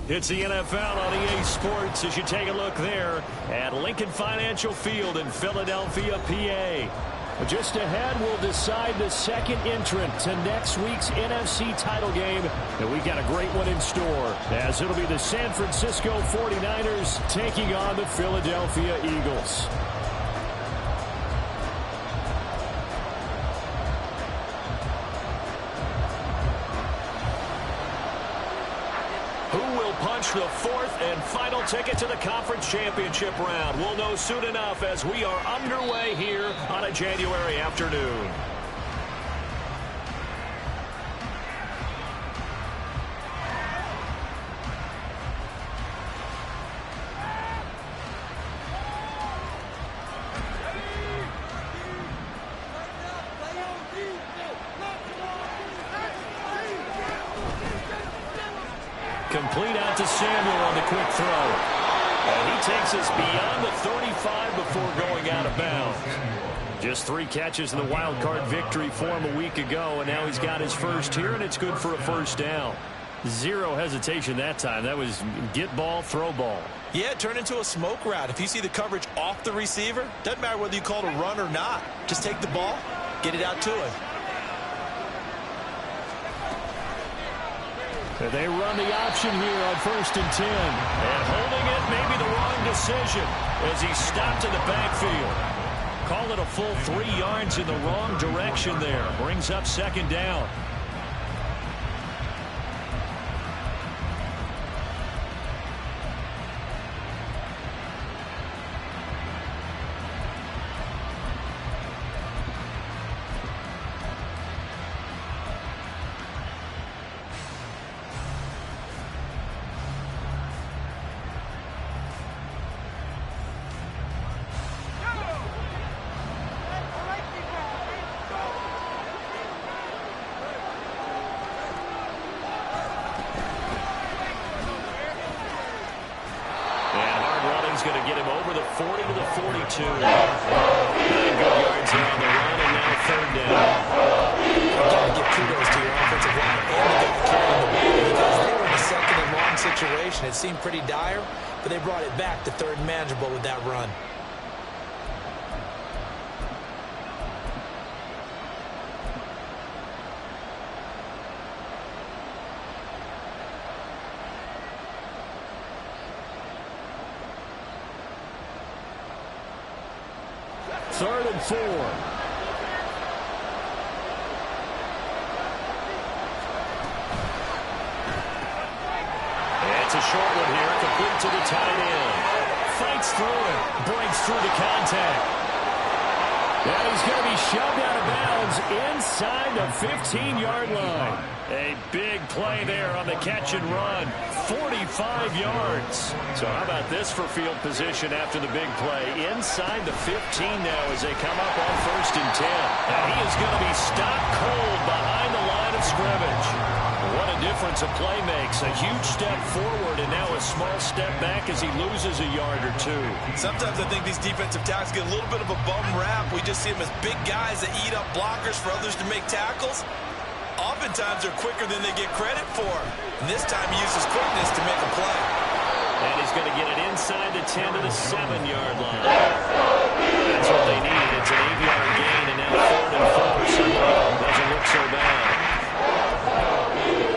It's the NFL on EA Sports as you take a look there at Lincoln Financial Field in Philadelphia, PA. Just ahead, we'll decide the second entrant to next week's NFC title game. And we've got a great one in store, as it'll be the San Francisco 49ers taking on the Philadelphia Eagles. The fourth and final ticket to the conference championship round. We'll know soon enough as we are underway here on a January afternoon. Complete out to Samuel on the quick throw. And he takes us beyond the 35 before going out of bounds. Just 3 catches in the wild card victory for him a week ago, and now he's got his first here, and it's good for a first down. Zero hesitation that time. That was get ball, throw ball. Yeah, it turned into a smoke route. If you see the coverage off the receiver, doesn't matter whether you call it a run or not. Just take the ball, get it out to him. They run the option here on 1st and 10. And holding it may be the wrong decision as he stopped in the backfield. Call it a full 3 yards in the wrong direction there. Brings up 2nd down. Going to get him over the 40 to the 42. 9 good yards here on the run, and now 3rd down. Again, give kudos to your offensive line and the guy carrying the ball, because they were in a 2nd and long situation. It seemed pretty dire, but they brought it back to 3rd and manageable with that run. Third and 4. It's a short one here, complete to the tight end. Fights through it, breaks through the contact. And he's going to be shoved out of bounds inside the 15-yard line. A big play there on the catch and run. 45 yards. So how about this for field position after the big play? Inside the 15 now as they come up on 1st and 10. And he is going to be stopped cold behind the line of scrimmage. What a difference a play makes. A huge step forward and now a small step back as he loses a yard or 2. Sometimes I think these defensive tackles get a little bit of a bum rap. We just see them as big guys that eat up blockers for others to make tackles. Oftentimes they're quicker than they get credit for. And this time he uses quickness to make a play. And he's going to get it inside the 10 to the 7-yard line. That's what they need. It's an 8-yard gain, and now 3rd and 4. So doesn't look so bad.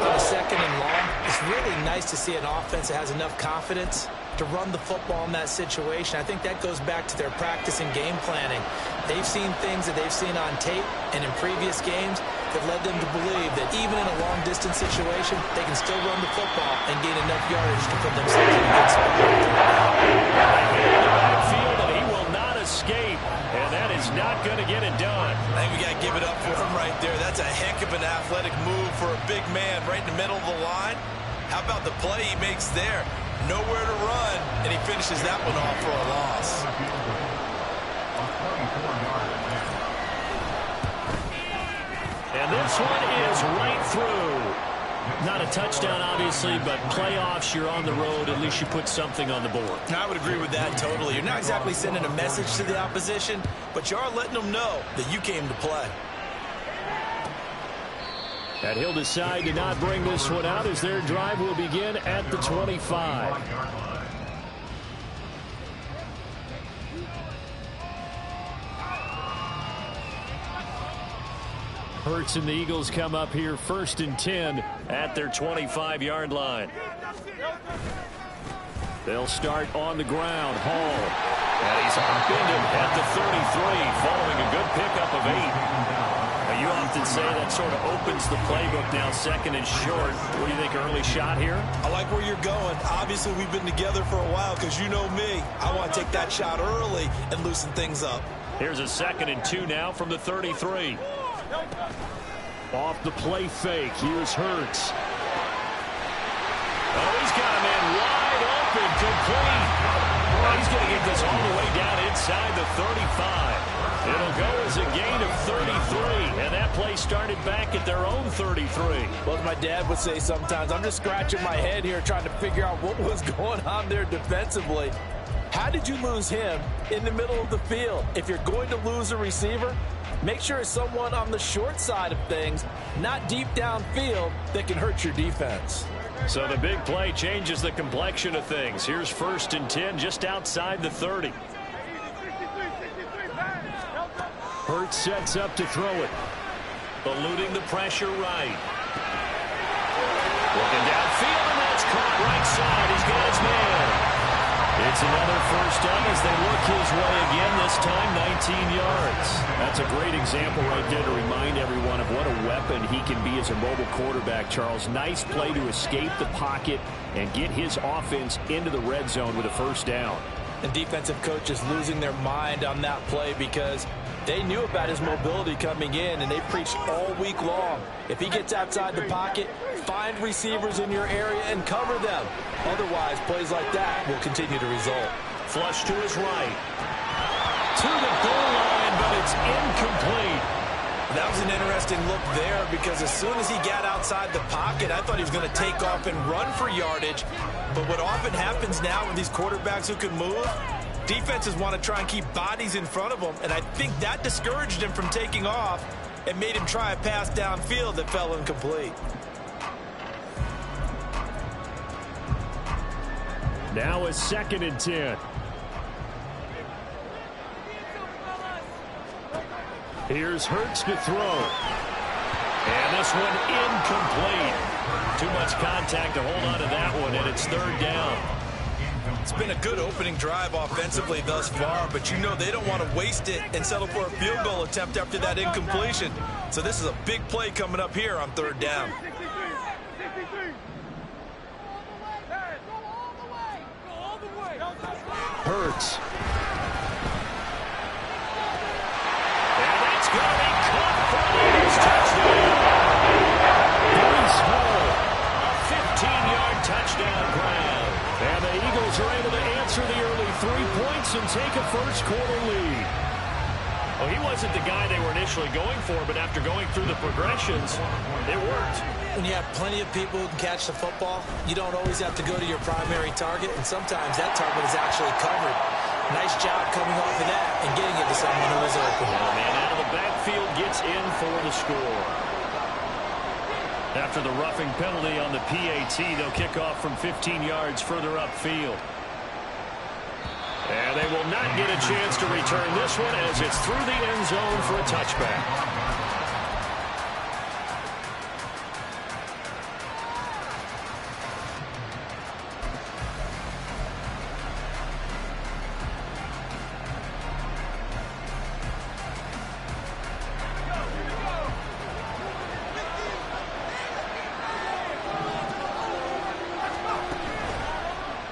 On a 2nd and long, it's really nice to see an offense that has enough confidence to run the football in that situation. I think that goes back to their practice and game planning. They've seen things that they've seen on tape and in previous games that led them to believe that even in a long-distance situation, they can still run the football and gain enough yardage to put themselves in a good spot. Backfield, and he will not escape, and that is not going to get it done. I think we got to give it up for him right there. That's a heck of an athletic move for a big man right in the middle of the line. How about the play he makes there? Nowhere to run, and he finishes that one off for a loss. And this one is right through. Not a touchdown, obviously, but playoffs, you're on the road. At least you put something on the board. I would agree with that totally. You're not exactly sending a message to the opposition, but you are letting them know that you came to play. And he'll decide to not bring this one out as their drive will begin at the 25. Hurts and the Eagles come up here 1st and 10 at their 25-yard line. They'll start on the ground. Hall. And he's upended at the 33 following a good pickup of 8. Now, you often say that sort of opens the playbook now, 2nd and short. What do you think, early shot here? I like where you're going. Obviously, we've been together for a while because you know me. I want to take that shot early and loosen things up. Here's a 2nd and 2 now from the 33. Off the play fake. Here's Hurts. Oh, he's got a man wide open, complete. Well, he's going to get this all the way down inside the 35. It'll go as a gain of 33, and that play started back at their own 33. Well, as my dad would say sometimes, I'm just scratching my head here trying to figure out what was going on there defensively. How did you lose him in the middle of the field? If you're going to lose a receiver, make sure it's someone on the short side of things, not deep downfield, that can hurt your defense. So the big play changes the complexion of things. Here's 1st and 10 just outside the 30. Hurts sets up to throw it. Eluding the pressure right. Looking downfield, and that's caught right side. He's got his man. It's another 1st down as they look his way again, this time 19 yards. That's a great example right there to remind everyone of what a weapon he can be as a mobile quarterback, Charles. Nice play to escape the pocket and get his offense into the red zone with a 1st down. And defensive coaches losing their mind on that play because they knew about his mobility coming in, and they preached all week long. If he gets outside the pocket, find receivers in your area and cover them. Otherwise, plays like that will continue to result. Flush to his right. To the goal line, but it's incomplete. That was an interesting look there because as soon as he got outside the pocket, I thought he was going to take off and run for yardage. But what often happens now with these quarterbacks who can move, defenses want to try and keep bodies in front of them, and I think that discouraged him from taking off and made him try a pass downfield that fell incomplete. Now a 2nd and 10. Here's Hurts to throw. And this one incomplete. Too much contact to hold on to that one, and it's 3rd down. It's been a good opening drive offensively thus far, but you know they don't want to waste it and settle for a field goal attempt after that incompletion. So this is a big play coming up here on 3rd down. Hurts. And that's going to be caught for his touchdown. Breece Hall, a 15-yard touchdown grab. And the Eagles are able to answer the early 3 points and take a 1st quarter lead. Well, he wasn't the guy they were initially going for, but after going through the progressions, it worked. When you have plenty of people who can catch the football, you don't always have to go to your primary target, and sometimes that target is actually covered. Nice job coming off of that and getting it to someone who is open. And a man out of the backfield gets in for the score. After the roughing penalty on the PAT, they'll kick off from 15 yards further upfield. And they will not get a chance to return this one as it's through the end zone for a touchback.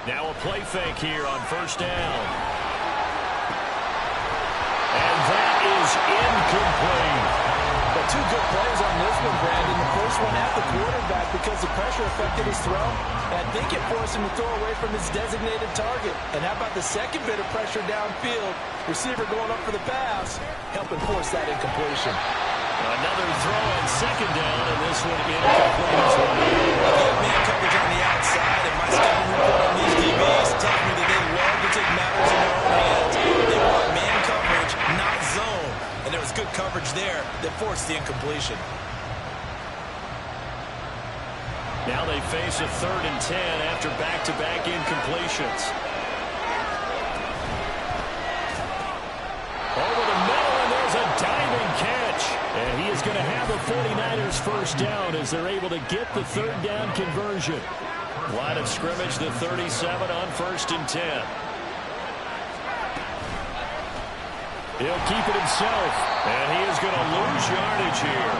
Now a play fake here on 1st down. And that is incomplete. But 2 good plays on this one, Brandon. The first one at the quarterback because the pressure affected his throw. And I think it forced him to throw away from his designated target. And how about the second bit of pressure downfield? Receiver going up for the pass, helping force that incompletion. Another throw on 2nd down, and this one incomplete as well. Again, man coverage on the outside, and my scouting report on these DBs tells me that they love to take matters in their own hands. They want man coverage, not zone. And there was good coverage there that forced the incompletion. Now they face a 3rd and 10 after back-to-back incompletions. Over the middle, and there's a diving catch. And he is going to have the 49ers first down as they're able to get the 3rd down conversion. Line of scrimmage, the 37 on 1st and 10. He'll keep it himself, and he is going to lose yardage here.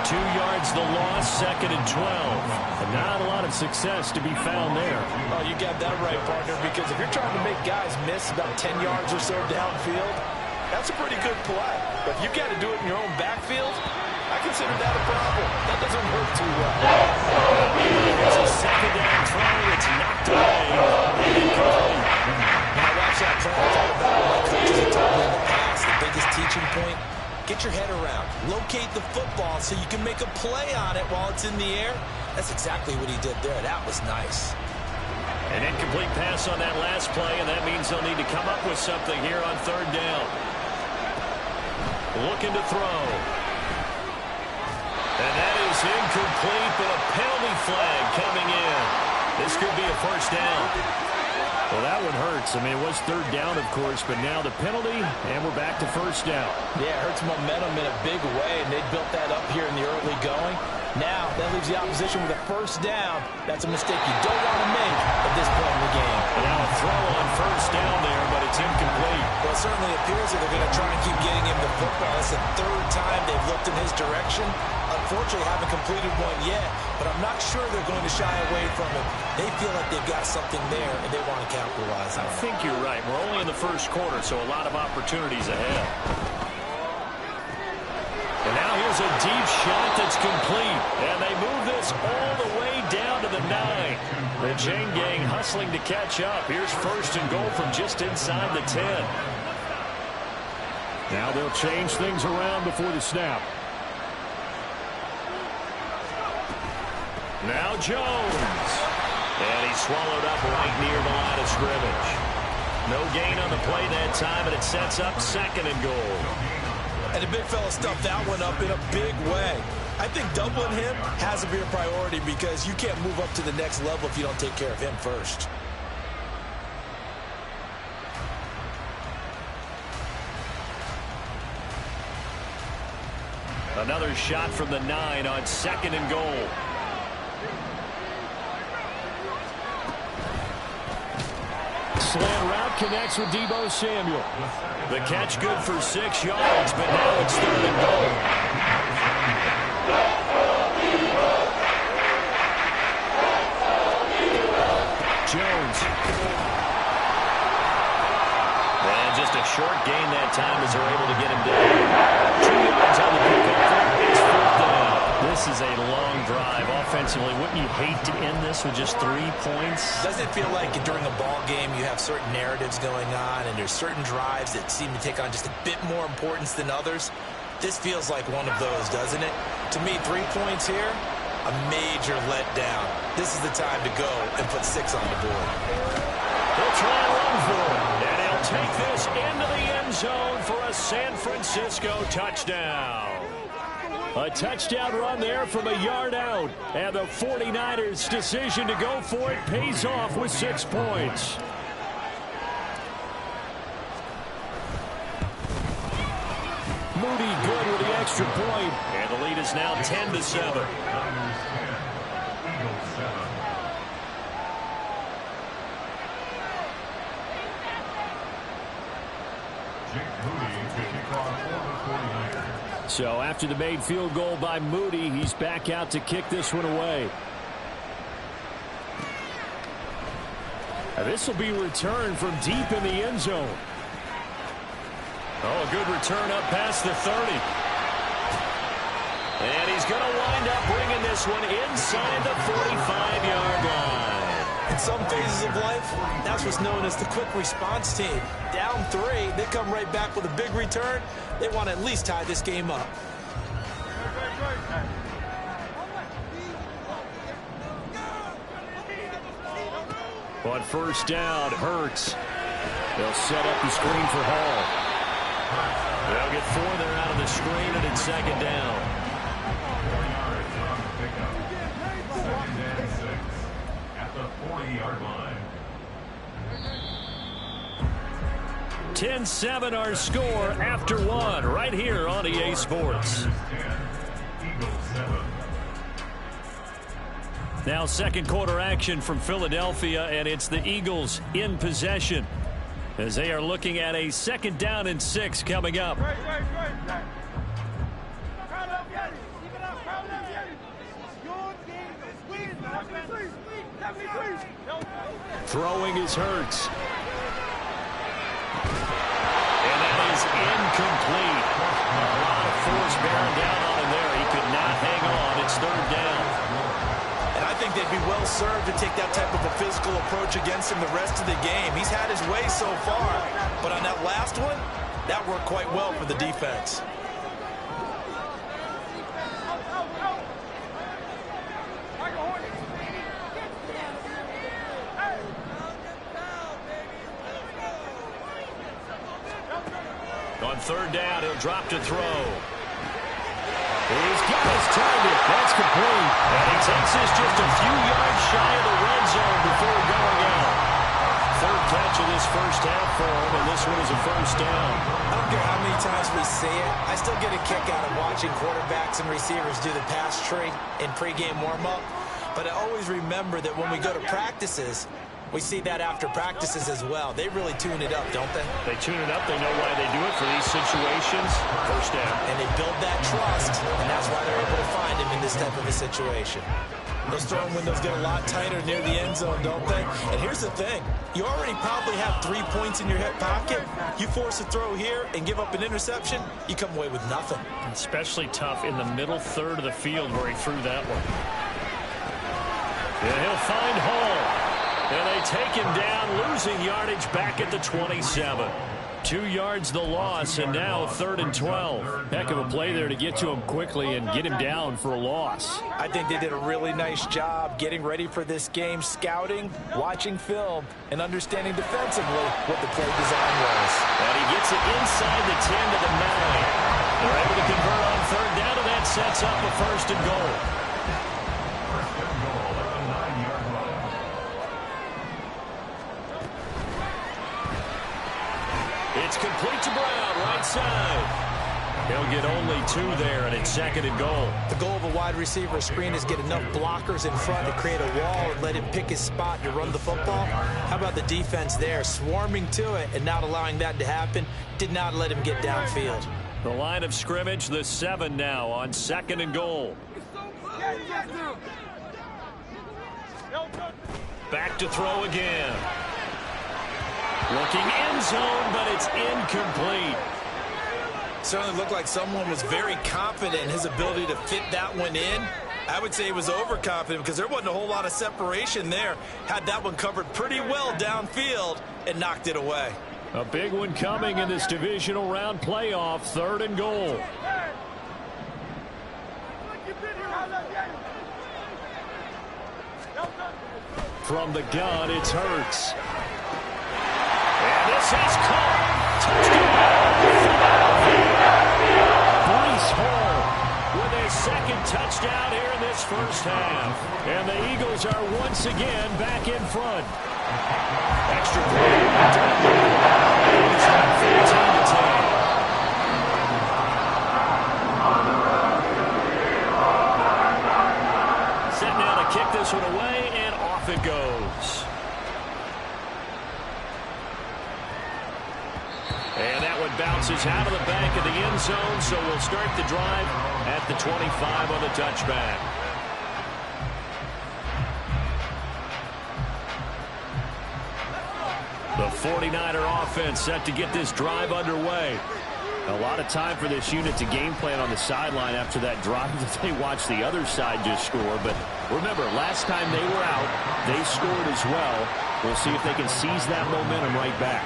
2 yards the loss, 2nd and 12. And not a lot of success to be found there. Oh, you got that right, partner, because if you're trying to make guys miss about 10 yards or so downfield, that's a pretty good play. But if you've got to do it in your own backfield, I consider that a problem. That doesn't work too well. It's a 2nd down throw. It's knocked away. Incomplete. Now watch that play. I thought about what my coaches have told me in the past. The biggest teaching point, get your head around. Locate the football so you can make a play on it while it's in the air. That's exactly what he did there. That was nice. An incomplete pass on that last play, and that means they'll need to come up with something here on 3rd down. Looking to throw. And that is incomplete, but a penalty flag coming in. This could be a first down. Well, that one hurts. I mean, it was 3rd down, of course, but now the penalty, and we're back to first down. Yeah, it hurts momentum in a big way, and they built that up here in the early going. Now, that leaves the opposition with a first down. That's a mistake you don't want to make at this point in the game. And now a throw on first down there, but it's incomplete. Well, it certainly appears that they're going to try and keep getting him the football. It's the 3rd time they've looked in his direction. Unfortunately, haven't completed one yet, but I'm not sure they're going to shy away from it. They feel like they've got something there, and they want to capitalize on it. I think you're right. We're only in the first quarter, so a lot of opportunities ahead. And now here's a deep shot that's complete. And they move this all the way down to the 9. The chain gang hustling to catch up. Here's 1st and goal from just inside the 10. Now they'll change things around before the snap. Now Jones. And he's swallowed up right near the line of scrimmage. No gain on the play that time, and it sets up 2nd and goal. And the big fella stuffed that one up in a big way. I think doubling him has to be a priority because you can't move up to the next level if you don't take care of him first. Another shot from the 9 on 2nd and goal. Slant route connects with Deebo Samuel. The catch good for 6 yards, but now it's 3rd and goal. Jones. And just a short gain that time as they're able to get him down. 2 yards on the pickup. It's 4th down. This is a long drive offensively. Wouldn't you hate to end this with just 3 points? Doesn't it feel like during a ball game you have certain narratives going on and there's certain drives that seem to take on just a bit more importance than others? This feels like one of those, doesn't it? To me, 3 points here, a major letdown. This is the time to go and put 6 on the board. They'll try and run for it. And he'll take this into the end zone for a San Francisco touchdown. A touchdown run there from a yard out. And the 49ers' decision to go for it pays off with 6 points. Moody good with the extra point. And the lead is now 10-7. So after the made field goal by Moody, he's back out to kick this one away. Now this will be returned from deep in the end zone. Oh, a good return up past the 30. And he's going to wind up bringing this one inside the 45-yard line. In some phases of life, that's what's known as the quick response team. Down 3, they come right back with a big return. They want to at least tie this game up. On first down, Hurts. They'll set up the screen for Hall. They'll get 4 there out of the screen, and it's 2nd down. 10-7 our score after one right here on EA Sports. Now second quarter action from Philadelphia, and it's the Eagles in possession as they are looking at a 2nd down and 6 coming up. Throwing is Hurts. And that is incomplete. A lot of force bearing down on him there. He could not hang on. It's 3rd down. And I think they'd be well served to take that type of a physical approach against him the rest of the game. He's had his way so far, but on that last one, that worked quite well for the defense. On 3rd down, he'll drop to throw. He's got his target. That's complete. And he takes this just a few yards shy of the red zone before going out. 3rd catch of this first half for him, and this one is a 1st down. I don't care how many times we see it. I still get a kick out of watching quarterbacks and receivers do the pass tree in pregame warm-up. But I always remember that when we go to practices, we see that after practices as well. They really tune it up, don't they? They tune it up. They know why they do it for these situations. 1st down. And they build that trust, and that's why they're able to find him in this type of a situation. Those throwing windows get a lot tighter near the end zone, don't they? And here's the thing. You already probably have 3 points in your hip pocket. You force a throw here and give up an interception, you come away with nothing. Especially tough in the middle 3rd of the field where he threw that one. And he'll find Hall. And they take him down, losing yardage back at the 27. 2 yards the loss, and now 3rd and 12. Heck of a play there to get to him quickly and get him down for a loss. I think they did a really nice job getting ready for this game, scouting, watching film, and understanding defensively what the play design was. And he gets it inside the 10 to the 9. They're able to convert on 3rd down, and that sets up a 1st and goal. It's complete to Brown, right side. He'll get only 2 there, and it's 2nd and goal. The goal of a wide receiver screen is get enough blockers in front to create a wall and let him pick his spot to run the football. How about the defense there, swarming to it and not allowing that to happen? Did not let him get downfield. The line of scrimmage, the 7 now on 2nd and goal. Back to throw again. Looking end zone, but it's incomplete. Certainly looked like someone was very confident in his ability to fit that one in. I would say he was overconfident because there wasn't a whole lot of separation there. Had that one covered pretty well downfield and knocked it away. A big one coming in this divisional round playoff, 3rd and goal. From the gun, it's Hurts. And this is caught. Touchdown. Breece Hall with his 2nd touchdown here in this first half. And the Eagles are once again back in front. Extra point. 14-10. Set now to kick this one away, and off it goes. And that one bounces out of the back of the end zone, so we'll start the drive at the 25 on the touchback. The 49er offense set to get this drive underway. A lot of time for this unit to game plan on the sideline after that drive that they watched the other side just score. But remember, last time they were out, they scored as well. We'll see if they can seize that momentum right back.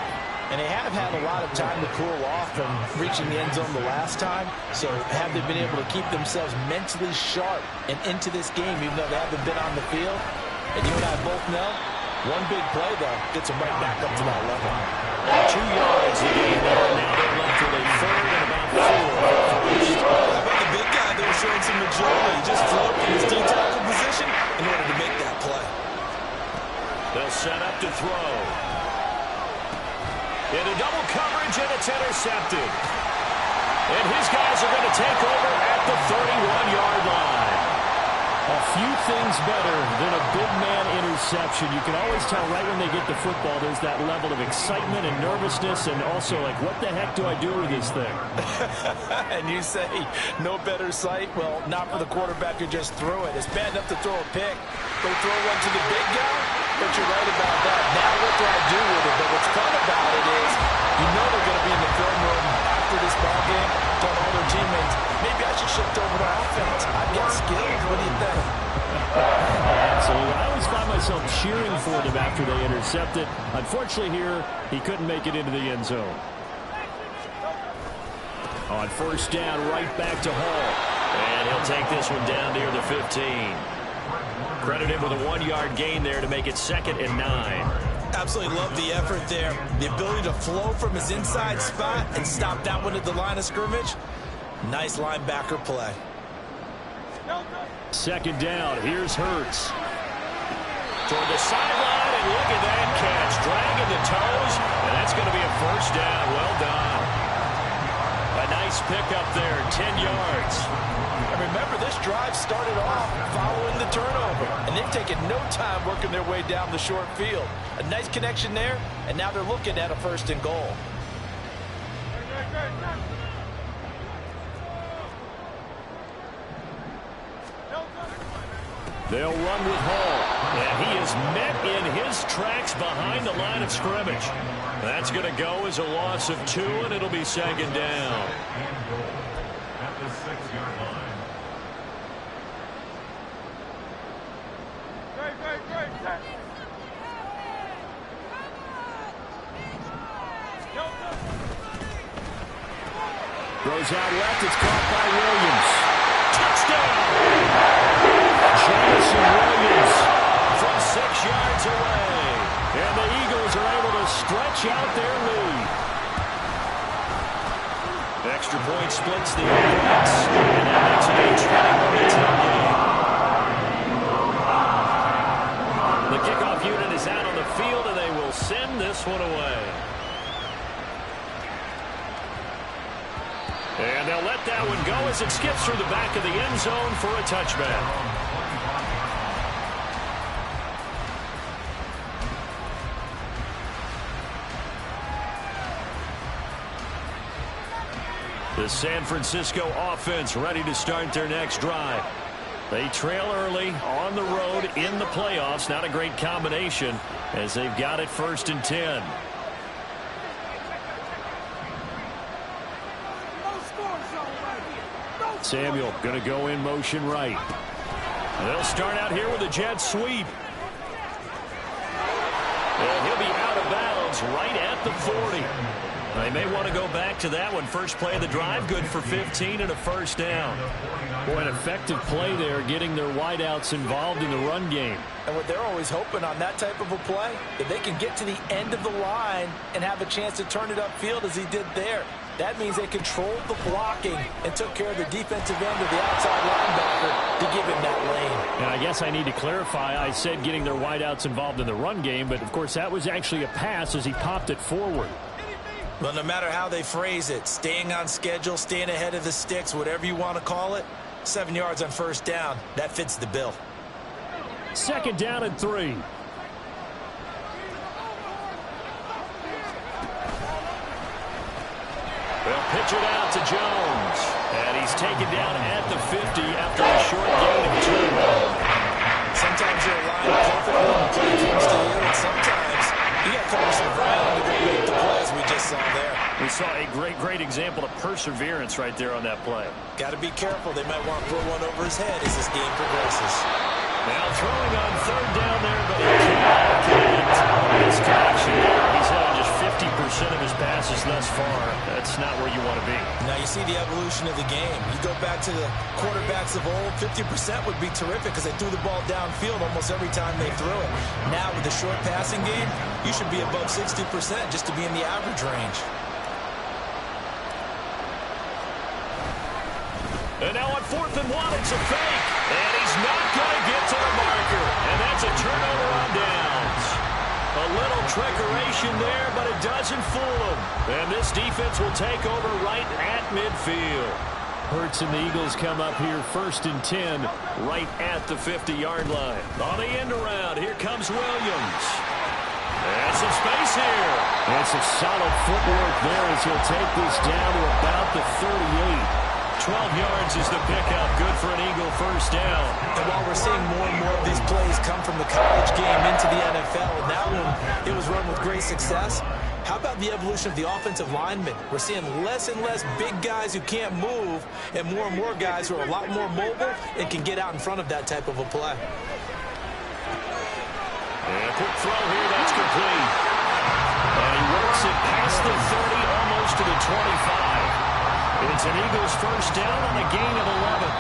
And they have had a lot of time to cool off from reaching the end zone the last time. So have they been able to keep themselves mentally sharp and into this game, even though they haven't been on the field? And you and I both know, one big play, though, gets them right back up to that level. 2 yards the game there. Now they're left with a 3rd and about 4. How about the big guy that was showing some agility? Just float in his D-tackle position in order to make that play. They'll set up to throw. Into double coverage, range, and it's intercepted. And his guys are going to take over at the 31-yard line. A few things better than a big man interception. You can always tell right when they get the football, there's that level of excitement and nervousness, and also like, what the heck do I do with this thing? And you say, no better sight? Well, not for the quarterback who just threw it. It's bad enough to throw a pick. Go throw one to the big guy? But you're right about that. Now what do I do with it? But what's fun about it is, you know they're going to be in the film room after this ball game, telling all their teammates, maybe I should shift over to offense. I've got skills. What do you think? Absolutely. I always find myself cheering for them after they intercept it. Unfortunately here, he couldn't make it into the end zone. On first down, right back to Hall. And he'll take this one down near the 15. Credit him with a 1-yard gain there to make it 2nd and 9. Absolutely love the effort there. The ability to flow from his inside spot and stop that one at the line of scrimmage. Nice linebacker play. 2nd down. Here's Hurts. Toward the sideline, and look at that catch. Dragging the toes, and that's going to be a first down. Well done. A nice pickup there, 10 yards. And remember, this drive started off following the turnover, and they've taken no time working their way down the short field. A nice connection there, and now they're looking at a 1st and goal. They'll run with Hall, and he is met in his tracks behind the line of scrimmage. That's going to go as a loss of 2, and it'll be 2nd down. At the 6-yard line. Throws out left. It's caught by Williams. Touchdown! Jameson Williams from 6 yards away. And the Eagles are able to stretch out their lead. Extra point splits the offense. And that makes it a 21-10 game. The kickoff unit is out on the field, and they will send this one away. And they'll let that one go as it skips through the back of the end zone for a touchback. The San Francisco offense ready to start their next drive. They trail early on the road in the playoffs. Not a great combination as they've got it 1st and 10. Samuel going to go in motion right. They'll start out here with a jet sweep. And he'll be out of bounds right at the 40. They may want to go back to that one. First play of the drive, good for 15 and a 1st down. Boy, an effective play there, getting their wideouts involved in the run game. And what they're always hoping on that type of a play, if they can get to the end of the line and have a chance to turn it upfield as he did there. That means they controlled the blocking and took care of the defensive end of the outside linebacker to give him that lane. And I guess I need to clarify, I said getting their wideouts involved in the run game, but of course that was actually a pass as he popped it forward. Well, no matter how they phrase it, staying on schedule, staying ahead of the sticks, whatever you want to call it, 7 yards on 1st down, that fits the bill. 2nd down and 3. They'll pitch it out to Jones. And he's taken down at the 50 after a short gain of 2. Sometimes you're aligned perfectly when the play comes to you, and sometimes you got to cover some ground to make the plays we just saw there. We saw a great example of perseverance right there on that play. Got to be careful. They might want to throw one over his head as this game progresses. Now throwing on 3rd down there, but he can't connect. His connection there. He's had on just 50% of his passes thus far. That's not where you want to be. Now you see the evolution of the game. You go back to the quarterbacks of old, 50% would be terrific because they threw the ball downfield almost every time they threw it. Now with the short passing game, you should be above 60% just to be in the average range. And now on 4th and 1, it's a fake. And he's not going to get to the marker. And that's a turnover on downs. A little trickeration there, but it doesn't fool them. And this defense will take over right at midfield. Hurts and the Eagles come up here 1st and 10 right at the 50-yard line. On the end around, here comes Williams. And some space here. And some solid footwork there as he'll take this down to about the 38. 12 yards is the pickup. Good for an Eagle first down. And while we're seeing more and more of these plays come from the college game into the NFL, and that one, it was run with great success. How about the evolution of the offensive linemen? We're seeing less and less big guys who can't move and more guys who are a lot more mobile and can get out in front of that type of a play. And a quick throw here, that's complete. And he works it past the 30, almost to the 25. It's an Eagles first down on a gain of 11.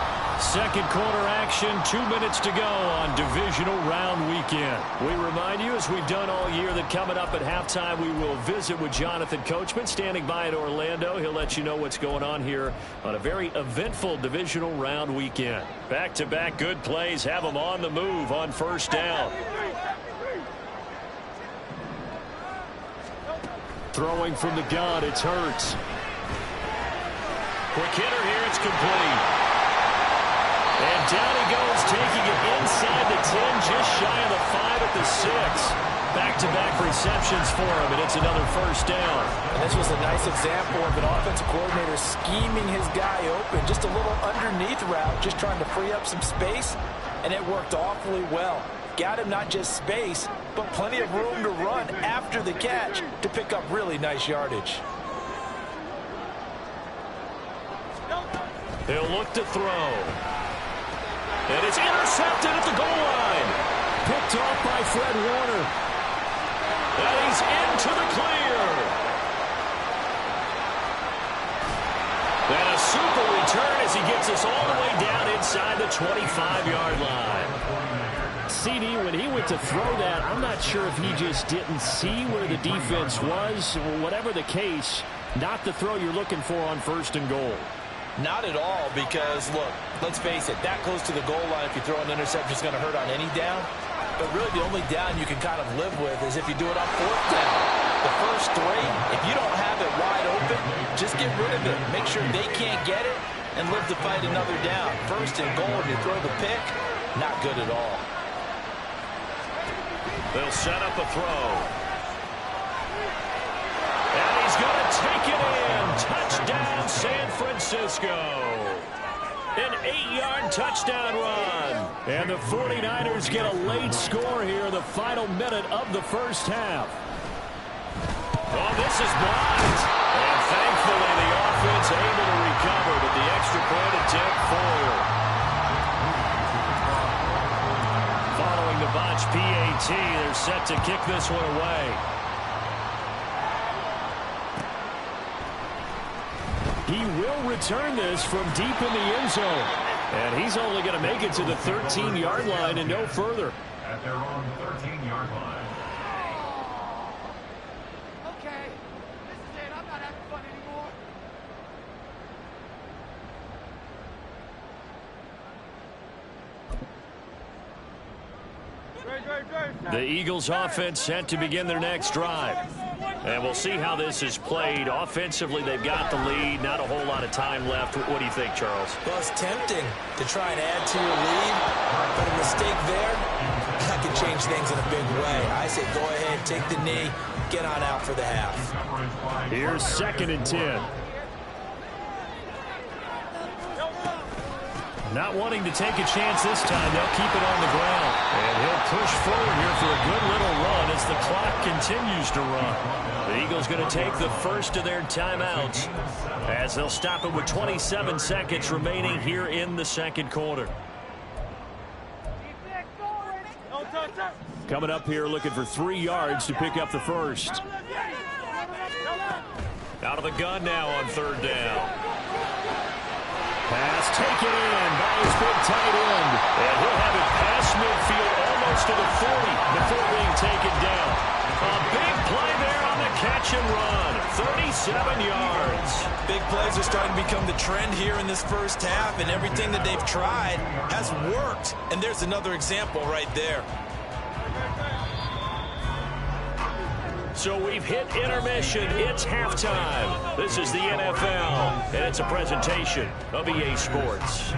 Second quarter action, 2 minutes to go on divisional round weekend. We remind you, as we've done all year, that coming up at halftime, we will visit with Jonathan Coachman, standing by in Orlando. He'll let you know what's going on here on a very eventful divisional round weekend. Back-to-back good plays have them on the move on first down. Throwing from the gun, it's Hurts. Quick hitter here, it's complete. And down he goes, taking it inside the 10, just shy of the 5 at the 6. Back-to-back receptions for him, and it's another first down. And this was a nice example of an offensive coordinator scheming his guy open. Just a little underneath route, just trying to free up some space, and it worked awfully well. Got him not just space, but plenty of room to run after the catch to pick up really nice yardage. They'll look to throw. And it's intercepted at the goal line. Picked off by Fred Warner. And he's into the clear. And a super return as he gets us all the way down inside the 25-yard line. CD, when he went to throw that, I'm not sure if he just didn't see where the defense was. Whatever the case, not the throw you're looking for on 1st and goal. Not at all, because, look, let's face it, that close to the goal line, if you throw an interception, is going to hurt on any down. But really, the only down you can kind of live with is if you do it on 4th down. The first 3, if you don't have it wide open, just get rid of it. Make sure they can't get it and live to fight another down. 1st and goal, and you throw the pick, not good at all. They'll set up a throw. And he's going to take it in. Touchdown, San Francisco. An 8-yard touchdown run. And the 49ers get a late score here in the final minute of the first half. Oh, this is blocked. And thankfully, the offense able to recover, but the extra point attempt forward. Following the botch PAT, they're set to kick this one away. He will return this from deep in the end zone. And he's only going to make it to the 13-yard line and no further. At their own 13-yard line. Okay, this is it. I'm not having fun anymore. The Eagles offense set to begin their next drive. And we'll see how this is played. Offensively, they've got the lead. Not a whole lot of time left. What do you think, Charles? Well, it's tempting to try and add to your lead, but a mistake there, that can change things in a big way. I say go ahead, take the knee, get on out for the half. Here's 2nd and 10. Not wanting to take a chance this time. They'll keep it on the ground. And he'll push forward here for a good little run as the clock continues to run. The Eagles going to take the first of their timeouts as they'll stop it with 27 seconds remaining here in the second quarter. Coming up here looking for 3 yards to pick up the first. Out of the gun now on 3rd down. Pass taken in by his big tight end. And he'll have it past midfield almost to the 40 before being taken down. A big play there on the catch and run. 37 yards. Big plays are starting to become the trend here in this first half, and everything that they've tried has worked. And there's another example right there. So we've hit intermission. It's halftime. This is the NFL, and it's a presentation of EA Sports.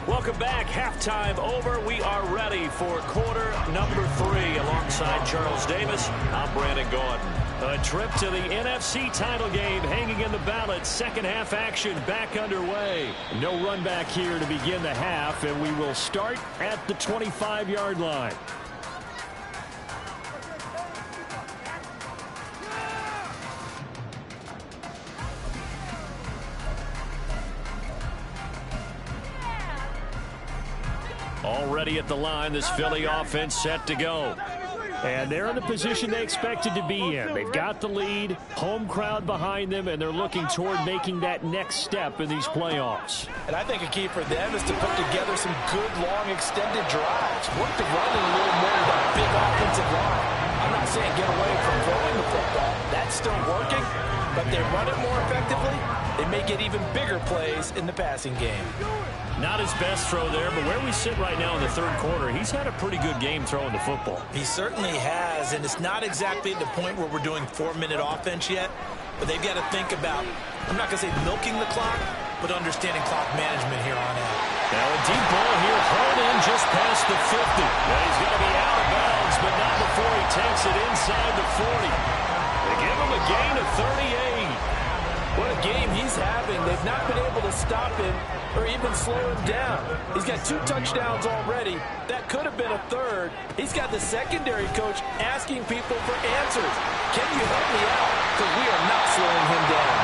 Welcome back. Halftime over. We are ready for quarter number 3. Alongside Charles Davis, I'm Brandon Gaudin. A trip to the NFC title game hanging in the balance. Second half action back underway. No run back here to begin the half, and we will start at the 25-yard line. Already at the line, this Philly offense set to go. And they're in the position they expected to be in. They've got the lead, home crowd behind them, and they're looking toward making that next step in these playoffs. And I think a key for them is to put together some good, long, extended drives. Work the running a little more with that big offensive line. I'm not saying get away from throwing the football. That's still working, but they run it more effectively. They may get even bigger plays in the passing game. Not his best throw there, but where we sit right now in the third quarter, he's had a pretty good game throwing the football. He certainly has, and it's not exactly at the point where we're doing 4-minute offense yet, but they've got to think about, I'm not going to say milking the clock, but understanding clock management here on out. Now a deep ball here, hauled in just past the 50. Now he's going to be out of bounds, but not before he takes it inside the 40. They give him a gain of 38. What a game he's having. They've not been able to stop him or even slow him down. He's got 2 touchdowns already. That could have been a third. He's got the secondary coach asking people for answers. Can you help me out? Because we are not slowing him down.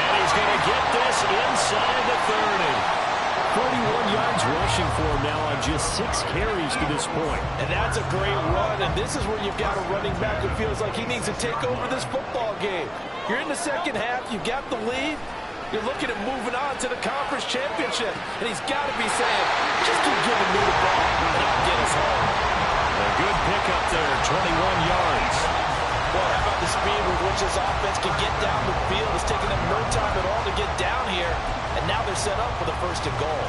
And he's going to get this inside the 30. 41 yards rushing for him now on just 6 carries to this point. And that's a great run, and this is where you've got a running back who feels like he needs to take over this football game. You're in the second half, you've got the lead, you're looking at moving on to the conference championship, and he's got to be saying, just keep giving me the ball, and I'll get us home. A good pickup there, 21 yards. Well, how about the speed with which this offense can get down the field? It's taking them no time at all to get down here, and now they're set up for the first and goal.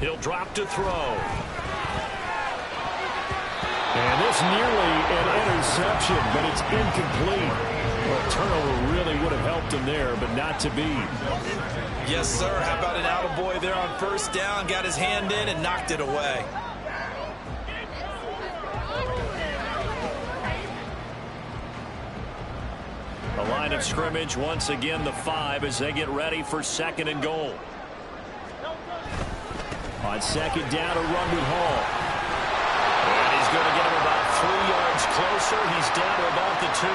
He'll drop to throw. And this nearly an interception, but it's incomplete. Well, turnover really would have helped him there, but not to be. Yes, sir. How about an attaboy there on first down? Got his hand in and knocked it away. A line of scrimmage, once again the 5 as they get ready for second and goal. On second down, a run with Hall. And he's going to get him about 3 yards closer. He's down to about the 2.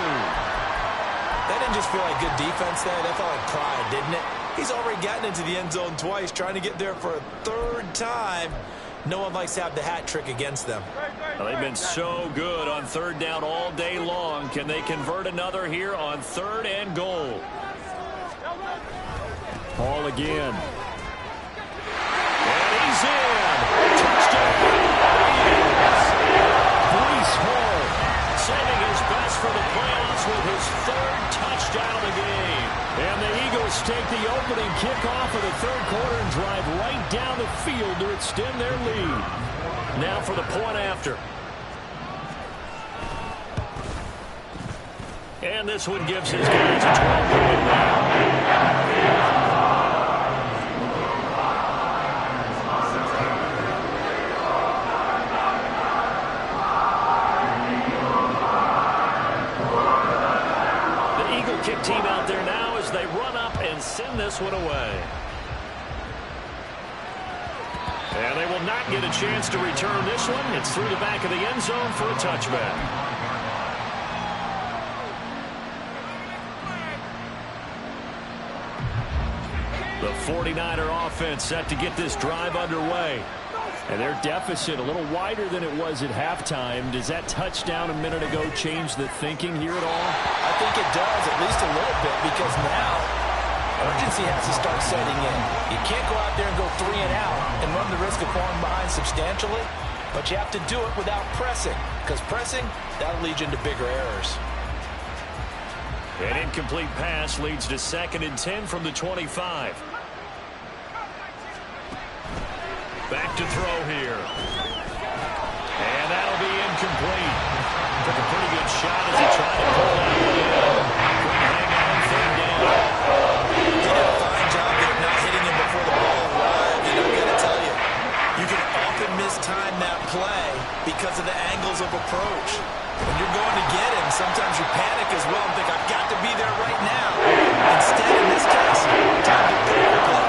That didn't just feel like good defense there. That felt like pride, didn't it? He's already gotten into the end zone twice, trying to get there for a 3rd time. No one likes to have the hat trick against them. Well, they've been so good on 3rd down all day long. Can they convert another here on 3rd and goal? Hall again. He's in. Touchdown. Breece Hall saving his best for the playoffs with his 3rd touchdown of the game. And the Eagles take the opening kickoff of the 3rd quarter and drive right down the field to extend their lead. Now for the point after. And this one gives his guys a 12-point lead. Kick team out there now as they run up and send this one away. And they will not get a chance to return this one. It's through the back of the end zone for a touchback. The 49er offense set to get this drive underway. And their deficit a little wider than it was at halftime. Does that touchdown a minute ago change the thinking here at all? I think it does, at least a little bit, because now urgency has to start setting in. You can't go out there and go 3 and out and run the risk of falling behind substantially, but you have to do it without pressing, because pressing, that'll lead you into bigger errors. An incomplete pass leads to 2nd and 10 from the 25. Back to throw here. And that'll be incomplete. Took a pretty good shot as he tried to pull that one in. Couldn't hang on 3rd down. He did a fine job there not hitting him before the ball arrived. And I've got to tell you, you can often mistime that play because of the angles of approach. When you're going to get him, sometimes you panic as well and think, I've got to be there right now. Instead, in this case, timed it perfectly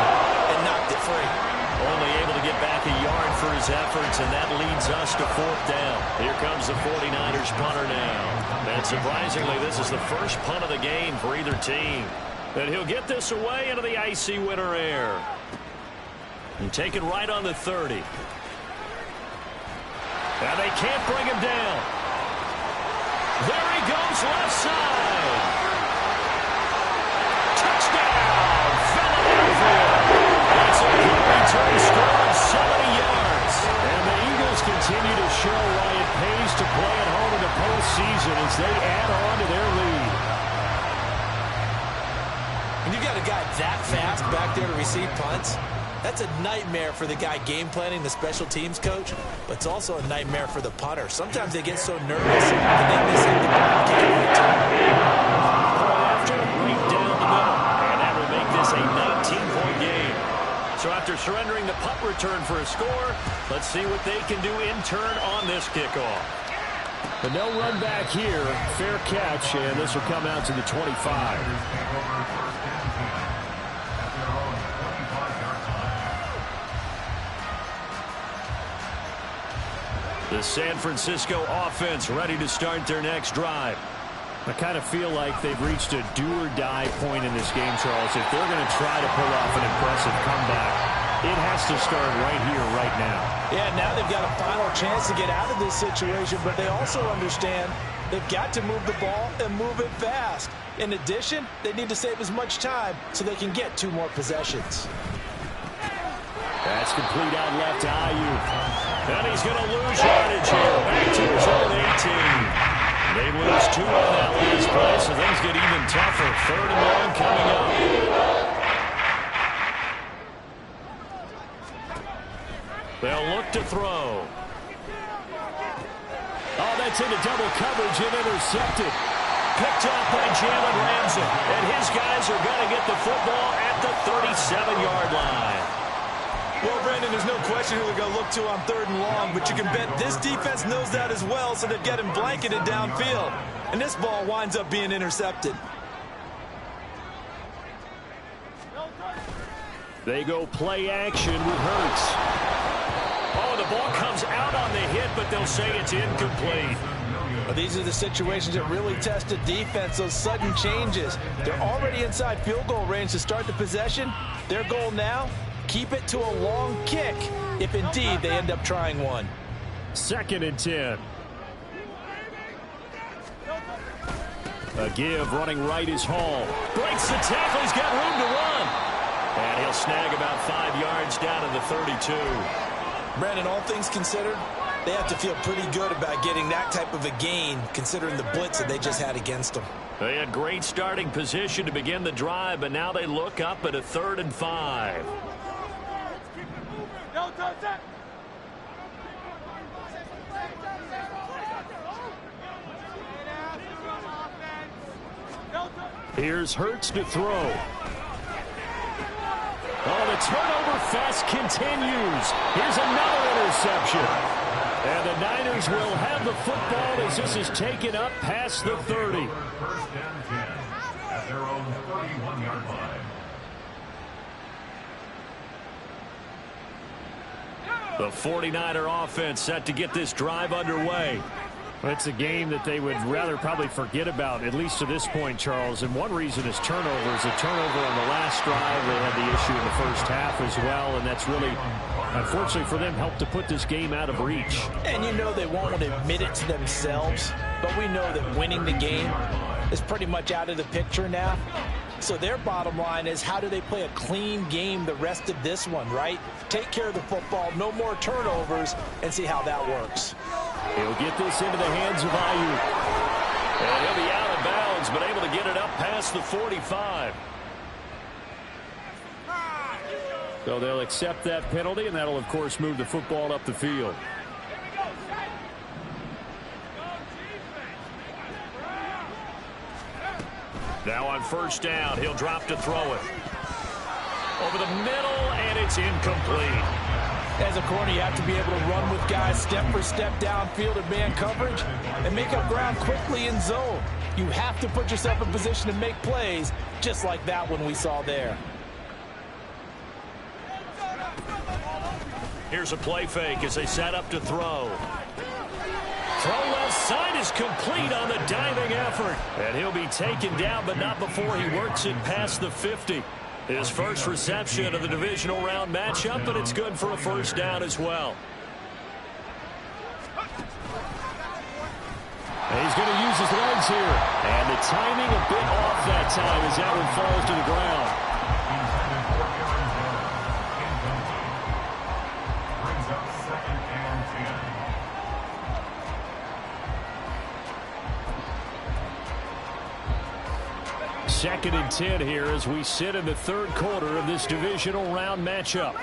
and knocked it free. Only able to get back a yard for his efforts, and that leads us to 4th down. Here comes the 49ers punter now. And surprisingly, this is the first punt of the game for either team. And he'll get this away into the icy winter air. And take it right on the 30. And they can't bring him down. There he goes, left side. Touchdown, Philadelphia. That's a good return score of 70 yards. And the Eagles continue to show why it pays to play at home in the postseason as they add on to their lead. When you got a guy that fast back there to receive punts, that's a nightmare for the guy game planning, the special teams coach, but it's also a nightmare for the punter. Sometimes they get so nervous that they miss out the ball kick return. After, right down the middle, and that will make this a 19-point game. So after surrendering the punt return for a score, let's see what they can do in turn on this kickoff. But no run back here. Fair catch, and this will come out to the 25. The San Francisco offense ready to start their next drive. I kind of feel like they've reached a do-or-die point in this game, Charles. If they're going to try to pull off an impressive comeback, it has to start right here, right now. Yeah, now they've got a final chance to get out of this situation, but they also understand they've got to move the ball and move it fast. In addition, they need to save as much time so they can get 2 more possessions. That's complete out left to Ayuk. And he's going to lose yardage here. Back to his own 18. They lose 2 on that last play, so things get even tougher. 3rd and long coming up. They'll look to throw. Oh, that's into double coverage and intercepted. Picked up by Jalen Ramsey. And his guys are going to get the football at the 37-yard line. Well, Brandon, there's no question who they're going to look to on 3rd and long, but you can bet this defense knows that as well, so they're getting blanketed downfield. And this ball winds up being intercepted. They go play action with Hurts. Oh, the ball comes out on the hit, but they'll say it's incomplete. Well, these are the situations that really test a defense, those sudden changes. They're already inside field goal range to start the possession. Their goal now, keep it to a long kick, if indeed they end up trying one. 2nd and 10. A give running right is Hall. Breaks the tackle. He's got room to run. And he'll snag about 5 yards down to the 32. Brandon, all things considered, they have to feel pretty good about getting that type of a gain, considering the blitz that they just had against them. They had great starting position to begin the drive, but now they look up at a 3rd and 5. Here's Hurts to throw. Oh, the turnover fest continues. Here's another interception. And the Niners will have the football as this is taken up past the 30. 1st and 10 at their own 31-yard line. The 49er offense set to get this drive underway. It's a game that they would rather probably forget about, at least to this point, Charles. And one reason is turnovers. A turnover on the last drive. They had the issue in the first half as well, and that's really Unfortunately for them, helped to put this game out of reach. And you know they won't admit it to themselves, but we know that winning the game is pretty much out of the picture now. So their bottom line is, how do they play a clean game the rest of this one, right? Take care of the football, no more turnovers, and see how that works. He'll get this into the hands of Ayuk. And he'll be out of bounds, but able to get it up past the 45. So they'll accept that penalty, and that'll, of course, move the football up the field. Now on first down, he'll drop to throw it. Over the middle, and it's incomplete. As a corner, you have to be able to run with guys step for step downfield in man coverage and make up ground quickly in zone. You have to put yourself in position to make plays, just like that one we saw there. Here's a play fake as they set up to throw. Throw left side is complete on the diving effort. And he'll be taken down, but not before he works it past the 50. His first reception of the divisional round matchup, but it's good for a first down as well. And he's going to use his legs here. And the timing a bit off that time as that one falls to the ground. Brings up 2nd and 10. 2nd and 10 here as we sit in the third quarter of this divisional round matchup.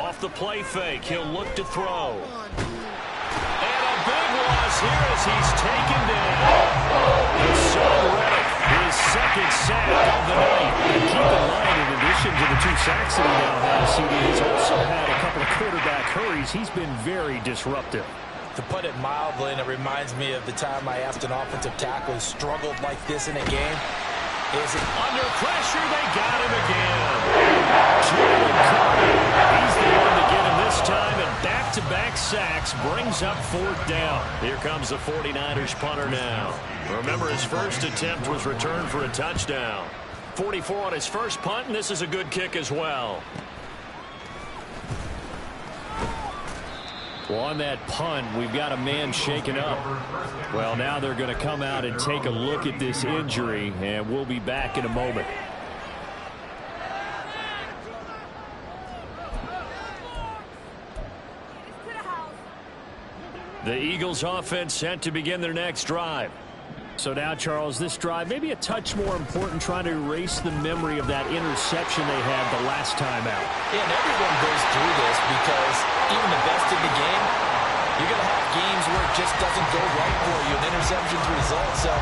Off the play fake, he'll look to throw. And a big loss here as he's taken down. Hassan Reddick, his 2nd sack of the night. And keep in mind, in addition to the 2 sacks that he now has, CD has also had a couple of quarterback hurries. He's been very disruptive. To put it mildly, and it reminds me of the time I asked an offensive tackle who struggled like this in a game. Is it under pressure? They got him again. Jalen Carter, he's the one to get him this time, and back-to-back sacks brings up 4th down. Here comes the 49ers punter now. Remember, his first attempt was returned for a touchdown. 44 on his first punt, and this is a good kick as well. Well, on that punt, we've got a man shaken up. Well, now they're going to come out and take a look at this injury, and we'll be back in a moment. The Eagles offense set to begin their next drive. So now, Charles, this drive maybe a touch more important, trying to erase the memory of that interception they had the last time out. Yeah, and everyone goes through this because even the best in the game, you're going to have games where it just doesn't go right for you, and interceptions result. So,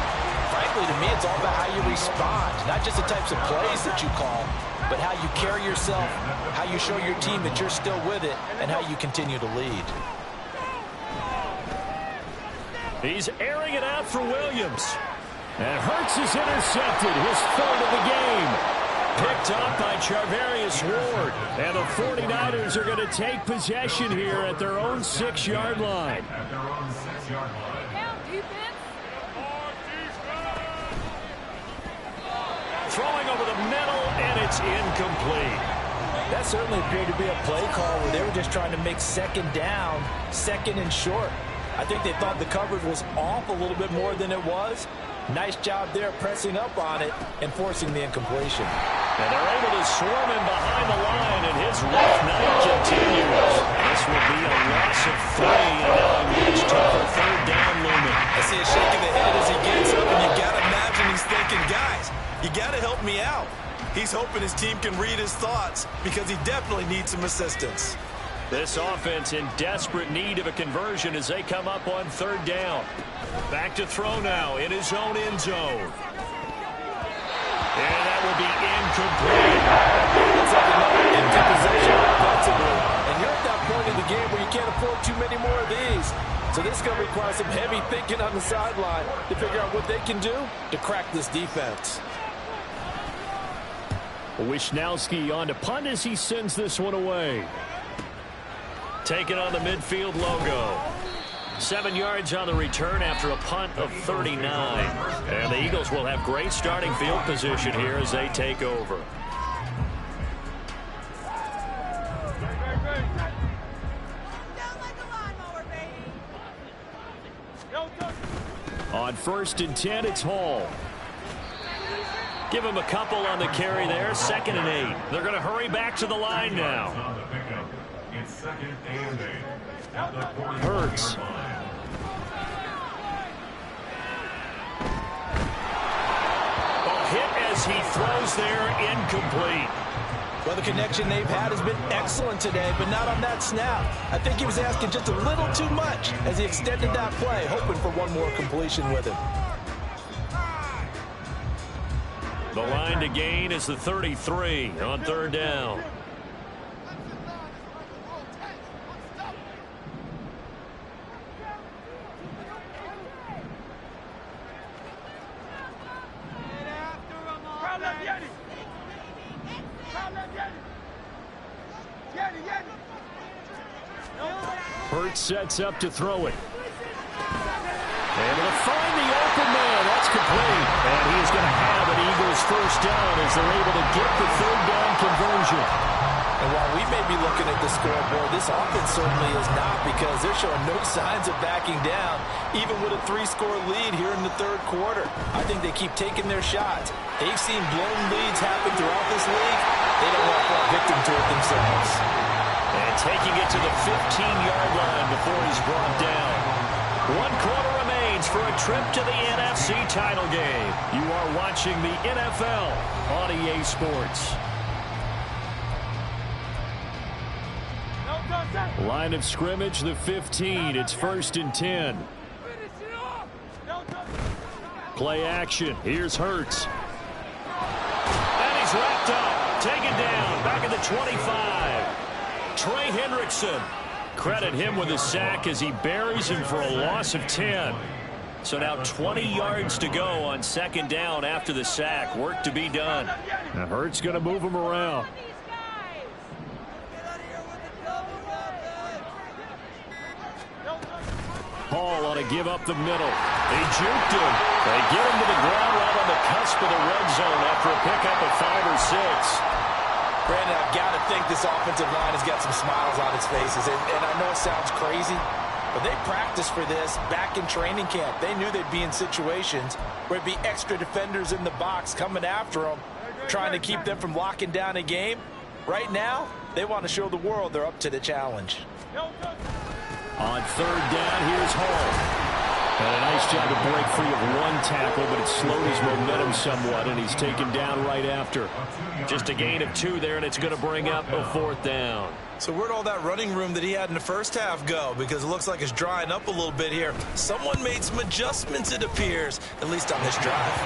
frankly, to me, it's all about how you respond, not just the types of plays that you call, but how you carry yourself, how you show your team that you're still with it, and how you continue to lead. He's airing it out for Williams. And Hurts is intercepted, his 3rd of the game. Picked up by Charvarius Ward. And the 49ers are going to take possession here at their own 6-yard line. At their own 6-yard line. Throwing over the middle, and it's incomplete. That certainly appeared to be a play call where they were just trying to make 2nd down, 2nd and short. I think they thought the coverage was off a little bit more than it was. Nice job there pressing up on it and forcing the incompletion. And they're able to swarm him behind the line, and his rough night continues. This will be a loss of 3, and now a much tougher 3rd down looming. I see a shake of the head as he gets up, and you got to imagine he's thinking, guys, you got to help me out. He's hoping his team can read his thoughts because he definitely needs some assistance. This offense in desperate need of a conversion as they come up on 3rd down. Back to throw now in his own end zone. And that will be incomplete. It's like another empty possession offensively. And you're at that point in the game where you can't afford too many more of these. So this is going to require some heavy thinking on the sideline to figure out what they can do to crack this defense. Wishnowski on to punt as he sends this one away. Taking on the midfield logo. 7 yards on the return after a punt of 39. And the Eagles will have great starting field position here as they take over. On 1st and 10, it's Hall. Give him a couple on the carry there. 2nd and 8. They're going to hurry back to the line now. It's 2nd and 8. Hurts. A hit as he throws there, incomplete. Well, the connection they've had has been excellent today, but not on that snap. I think he was asking just a little too much as he extended that play, hoping for one more completion with him. The line to gain is the 33 on 3rd down. Hurts sets up to throw it. Able to find the open man. That's complete. And he is going to have an Eagles 1st down as they're able to get the 3rd down conversion. And while we may be looking at the scoreboard, this offense certainly is not, because they're showing no signs of backing down, even with a 3-score lead here in the 3rd quarter. I think they keep taking their shots. They've seen blown leads happen throughout this league. They don't want to fall victim to it themselves. And taking it to the 15-yard line before he's brought down. 1 quarter remains for a trip to the NFC title game. You are watching the NFL on EA Sports. Line of scrimmage, the 15. It's 1st and 10. Play action. Here's Hurts. And he's wrapped up. Taken down. Back at the 25. Trey Hendrickson. Credit him with a sack as he buries him for a loss of 10. So now 20 yards to go on 2nd down after the sack. Work to be done. Now Hurts going to move him around. Hall ought to give up the middle. They juked him. They get him to the ground right on the cusp of the red zone after a pickup of 5 or 6. Brandon, I've got to think this offensive line has got some smiles on its faces. And I know it sounds crazy, but they practiced for this back in training camp. They knew they'd be in situations where it'd be extra defenders in the box coming after them, trying to keep them from locking down a game. Right now, they want to show the world they're up to the challenge. On 3rd down, here's Hall. And a nice job to break free of 1 tackle, but it slowed his momentum somewhat, and he's taken down right after. Just a gain of 2 there, and it's going to bring up a 4th down. So where'd all that running room that he had in the first half go? Because it looks like it's drying up a little bit here. Someone made some adjustments, it appears, at least on this drive.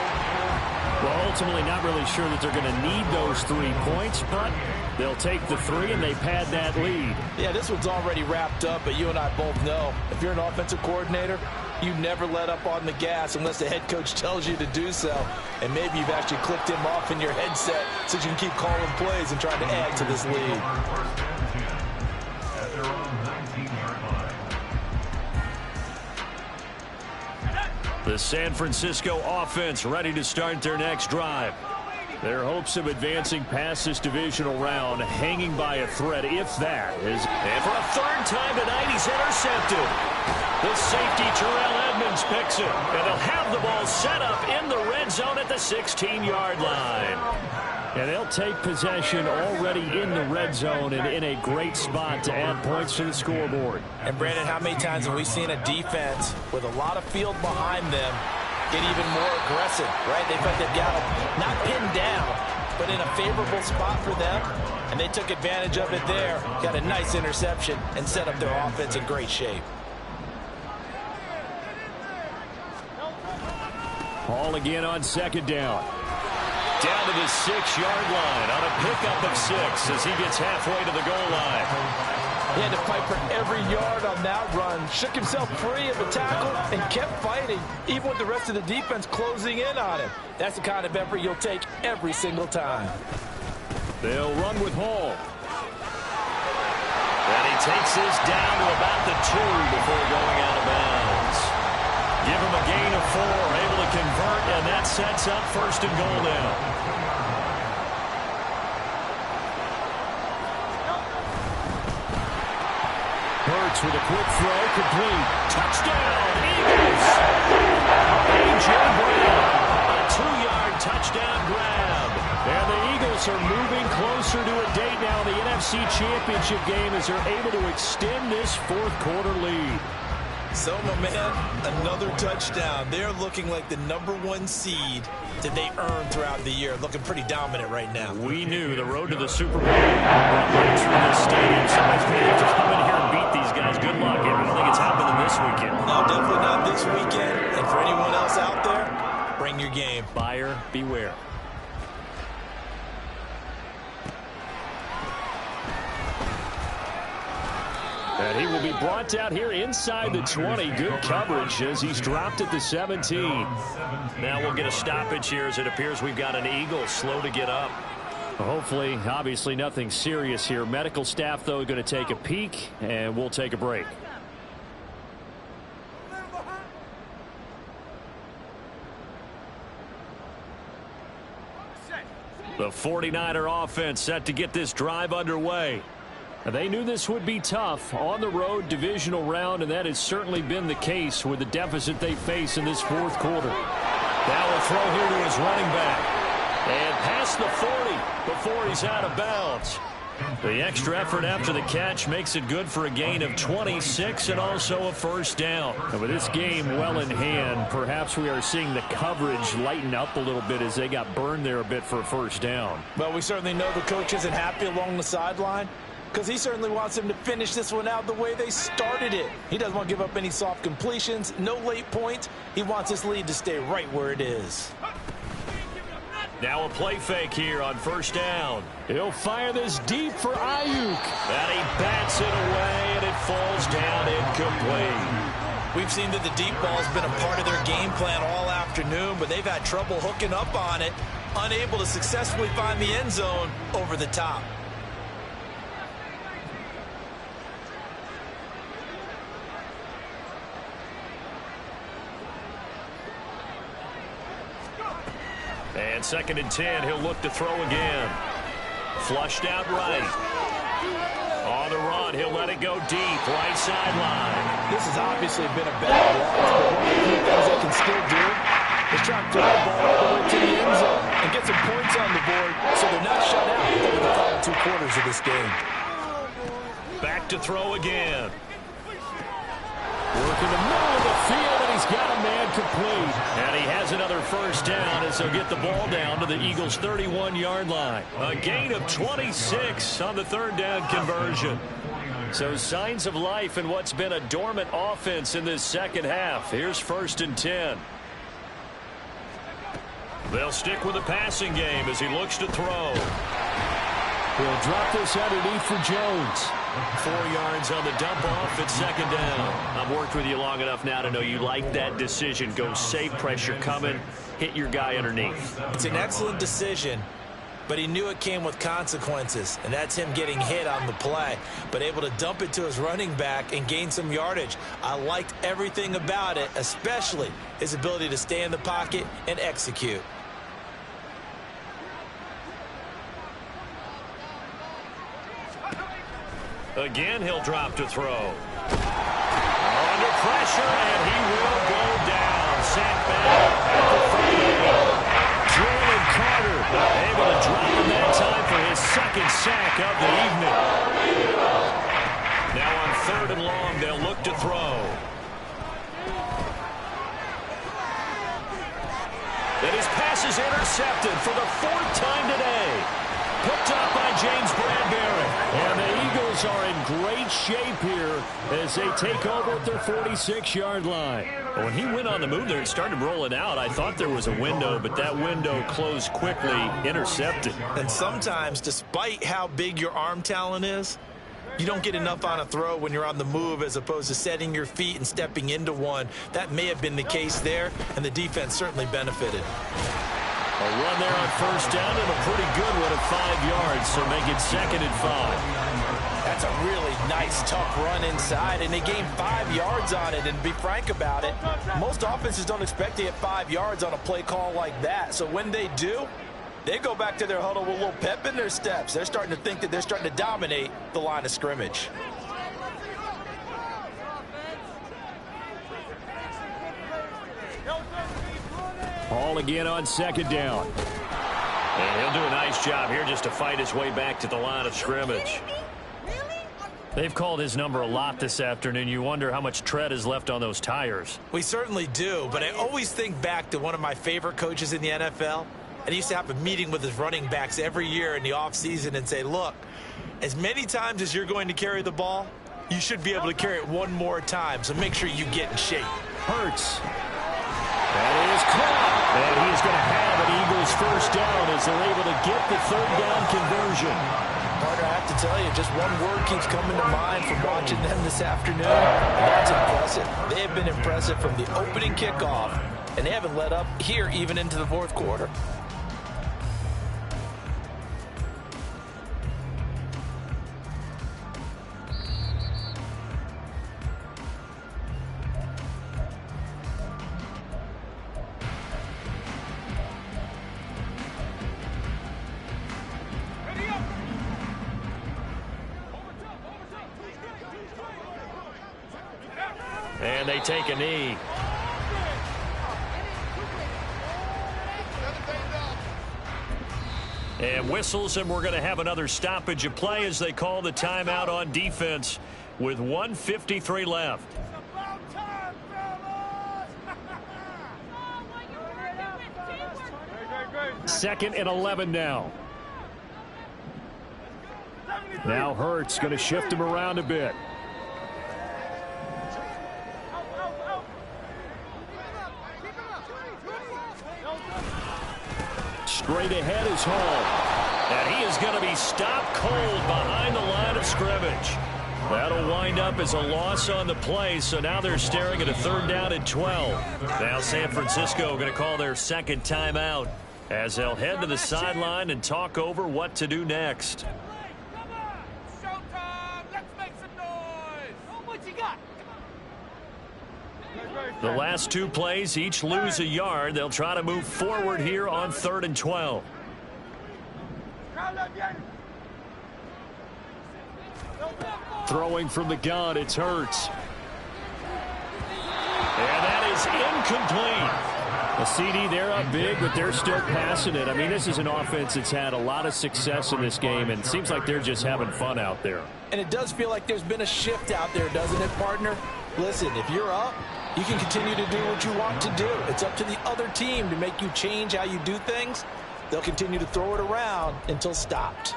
Well, ultimately not really sure that they're going to need those 3 points, but they'll take the 3 and they pad that lead. Yeah, this one's already wrapped up, but you and I both know if you're an offensive coordinator, you never let up on the gas unless the head coach tells you to do so. And maybe you've actually clicked him off in your headset so you can keep calling plays and trying to add to this lead. At their own 19-yard line. The San Francisco offense ready to start their next drive. Their hopes of advancing past this divisional round hanging by a thread, if that is. And for a 3rd time tonight, he's intercepted. The safety, Terrell Edmonds, picks it. And they'll have the ball set up in the red zone at the 16-yard line. And they'll take possession already in the red zone and in a great spot to add points to the scoreboard. And, Brandon, how many times have we seen a defense with a lot of field behind them get even more aggressive, right? They've got them not pinned down, but in a favorable spot for them, and they took advantage of it there, got a nice interception, and set up their offense in great shape. Hall again on 2nd down. Down to the 6-yard line on a pickup of 6 as he gets halfway to the goal line. He had to fight for every yard on that run, shook himself free of the tackle, and kept fighting, even with the rest of the defense closing in on him. That's the kind of effort you'll take every single time. They'll run with Hall. And he takes this down to about the 2 before going out of bounds. Give him a gain of 4, able to convert, and that sets up 1st and goal now. Hurts with a quick throw, complete. Touchdown, Eagles! A.J. Brown, a 2-yard touchdown grab. And the Eagles are moving closer to a date now in the NFC Championship game as they're able to extend this 4th quarter lead. So, my man, another touchdown. They're looking like the #1 seed that they earned throughout the year. Looking pretty dominant right now. We knew the road to the Super Bowl run right through this stadium. Somebody's going to have to come in here and beat these guys. Good luck. I don't think it's happening this weekend. No, definitely not this weekend. And for anyone else out there, bring your game. Buyer beware. And he will be brought down here inside the 20. Good coverage as he's dropped at the 17. Now we'll get a stoppage here as it appears we've got an Eagle slow to get up. Hopefully, obviously nothing serious here. Medical staff, though, going to take a peek, and we'll take a break. The 49er offense set to get this drive underway. They knew this would be tough on the road divisional round, and that has certainly been the case with the deficit they face in this 4th quarter. Now a throw here to his running back. And past the 40 before he's out of bounds. The extra effort after the catch makes it good for a gain of 26 and also a 1st down. And with this game well in hand, perhaps we are seeing the coverage lighten up a little bit as they got burned there a bit for a 1st down. Well, we certainly know the coach isn't happy along the sideline because he certainly wants them to finish this one out the way they started it. He doesn't want to give up any soft completions, no late points. He wants this lead to stay right where it is. Now a play fake here on 1st down. He'll fire this deep for Ayuk. And he bats it away, and it falls down incomplete. We've seen that the deep ball's been a part of their game plan all afternoon, but they've had trouble hooking up on it, unable to successfully find the end zone over the top. And 2nd and 10, he'll look to throw again. Flushed out right. On the run, he'll let it go deep, right sideline. This has obviously been a bad loss, but one of the few things they can still do is try to throw the ball all the way to the end zone and get some points on the board so they're not shut out over the final 2 quarters of this game. Back to throw again. Working the middle of the field, and he's got a man complete. And he has another 1st down as they'll get the ball down to the Eagles' 31-yard line. A gain of 26 on the 3rd down conversion. So signs of life in what's been a dormant offense in this 2nd half. Here's 1st and 10. They'll stick with the passing game as he looks to throw. He'll drop this underneath for Jones. 4 yards on the dump off at 2nd down. I've worked with you long enough now to know you like that decision. Go safe, pressure coming, hit your guy underneath. It's an excellent decision, but he knew it came with consequences, and that's him getting hit on the play, but able to dump it to his running back and gain some yardage. I liked everything about it, especially his ability to stay in the pocket and execute. Again, he'll drop to throw. Under pressure, and he will go down. Sacked back at the 38. Jalen Carter able to drop him that time for his 2nd sack of the evening. Now on 3rd and long, they'll look to throw. And his pass is intercepted for the 4th time today. Picked up by James Bradbury. And the Eagles are in great shape here as they take over at their 46-yard line. When he went on the move there and started rolling out, I thought there was a window, but that window closed quickly, intercepted. And sometimes, despite how big your arm talent is, you don't get enough on a throw when you're on the move as opposed to setting your feet and stepping into one. That may have been the case there, and the defense certainly benefited. A run there on 1st down and a pretty good one at 5 yards, so make it 2nd and 5. That's That's a really nice, tough run inside, and they gained 5 yards on it. And to be frank about it, most offenses don't expect to get 5 yards on a play call like that. So when they do, they go back to their huddle with a little pep in their steps. They're starting to think that they're starting to dominate the line of scrimmage. Ball again on second down. And he'll do a nice job here just to fight his way back to the line of scrimmage. They've called his number a lot this afternoon. You wonder how much tread is left on those tires. We certainly do, but I always think back to one of my favorite coaches in the NFL. And he used to have a meeting with his running backs every year in the offseason and say, look, as many times as you're going to carry the ball, you should be able to carry it one more time, so make sure you get in shape. Hurts. That is caught. And he is going to have an Eagles first down as they're able to get the third down conversion. Carter, I have to tell you, just one word keeps coming to mind from watching them this afternoon, and that's impressive. They have been impressive from the opening kickoff, and they haven't let up here even into the fourth quarter. And they take a knee. And whistles, and we're going to have another stoppage of play as they call the timeout on defense with 1:53 left. Second and 11 now. Now Hurts going to shift him around a bit. Straight ahead is Hall. And he is going to be stopped cold behind the line of scrimmage. That'll wind up as a loss on the play, so now they're staring at a third down and 12. Now San Francisco going to call their second timeout as they'll head to the sideline and talk over what to do next. The last two plays each lose a yard. They'll try to move forward here on 3rd and 12. Throwing from the gun, it's Hurts. And that is incomplete. A CD, they're up big, but they're still passing it. I mean, this is an offense that's had a lot of success in this game, and it seems like they're just having fun out there. And it does feel like there's been a shift out there, doesn't it, partner? Listen, if you're up, you can continue to do what you want to do. It's up to the other team to make you change how you do things. They'll continue to throw it around until stopped.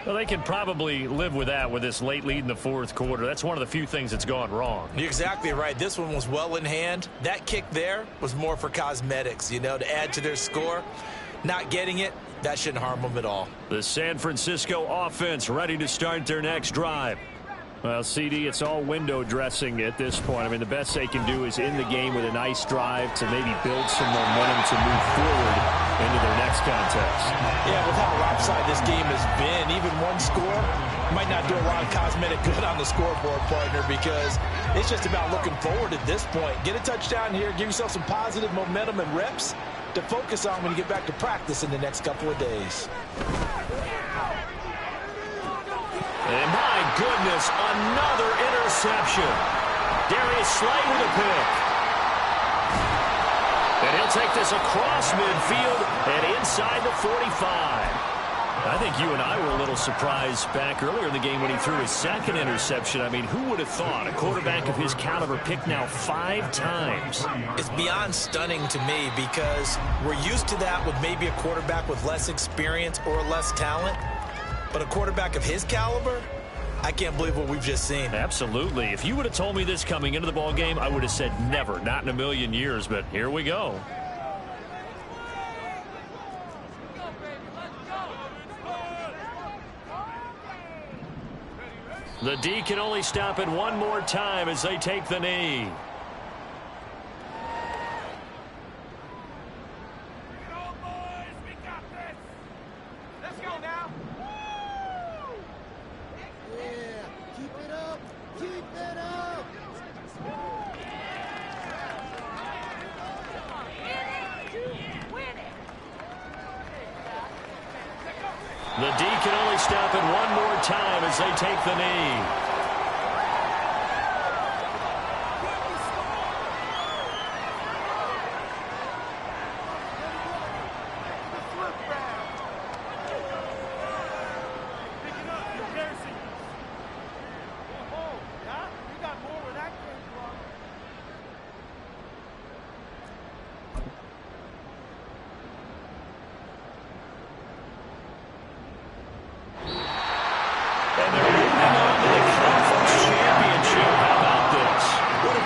Well, they can probably live with that with this late lead in the fourth quarter. That's one of the few things that's gone wrong. You're exactly right. This one was well in hand. That kick there was more for cosmetics, you know, to add to their score. Not getting it, that shouldn't harm them at all. The San Francisco offense ready to start their next drive. Well, CD, it's all window dressing at this point. I mean, the best they can do is end the game with a nice drive to maybe build some momentum to move forward into their next contest. Yeah, with how lopsided this game has been, even one score might not do a lot of cosmetic good on the scoreboard, partner, because it's just about looking forward at this point. Get a touchdown here, give yourself some positive momentum and reps to focus on when you get back to practice in the next couple of days. And my goodness, another interception. Darius Slay with a pick. And he'll take this across midfield and inside the 45. I think you and I were a little surprised back earlier in the game when he threw his second interception. I mean, who would have thought a quarterback of his caliber picked now 5 times? It's beyond stunning to me because we're used to that with maybe a quarterback with less experience or less talent. But a quarterback of his caliber, I can't believe what we've just seen. Absolutely. If you would have told me this coming into the ball game, I would have said never, not in a million years. But here we go. The D can only stop it one more time as they take the knee. The D can only stop it one more time as they take the knee.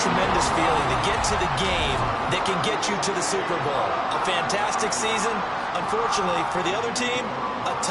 Tremendous feeling to get to the game that can get you to the Super Bowl. A fantastic season. Unfortunately for the other team,